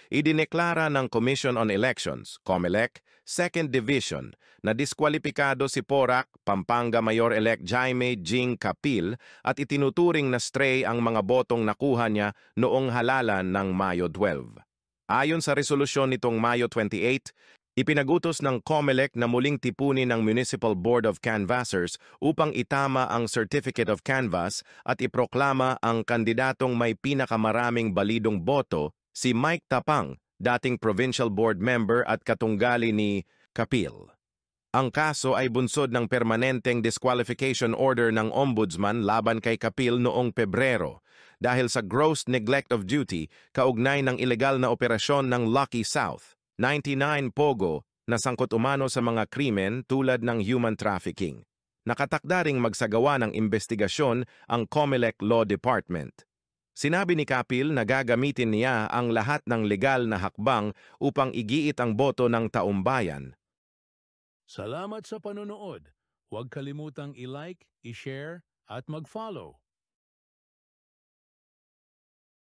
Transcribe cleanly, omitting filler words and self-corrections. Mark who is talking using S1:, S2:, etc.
S1: idineklara ng Commission on Elections, COMELEC, Second Division, na diskwalipikado si Porac, Pampanga Mayor-elect Jaime Jing Capil at itinuturing na stray ang mga botong nakuha niya noong halalan ng Mayo 12. Ayon sa resolusyon nitong Mayo 28, ipinagutos ng COMELEC na muling tipunin ng Municipal Board of Canvassers upang itama ang Certificate of Canvass at iproklama ang kandidatong may pinakamaraming balidong boto, si Mike Tapang, dating Provincial Board Member at katunggali ni Capil. Ang kaso ay bunsod ng permanenteng disqualification order ng Ombudsman laban kay Capil noong Pebrero dahil sa gross neglect of duty kaugnay ng ilegal na operasyon ng Lucky South 99 Pogo na sangkot umano sa mga krimen tulad ng human trafficking. Nakatakda ring magsagawa ng investigasyon ang COMELEC Law Department. Sinabi ni Capil na gagamitin niya ang lahat ng legal na hakbang upang igiit ang boto ng taumbayan.
S2: Salamat sa panonood. Huwag kalimutang i-like, i-share at mag-follow.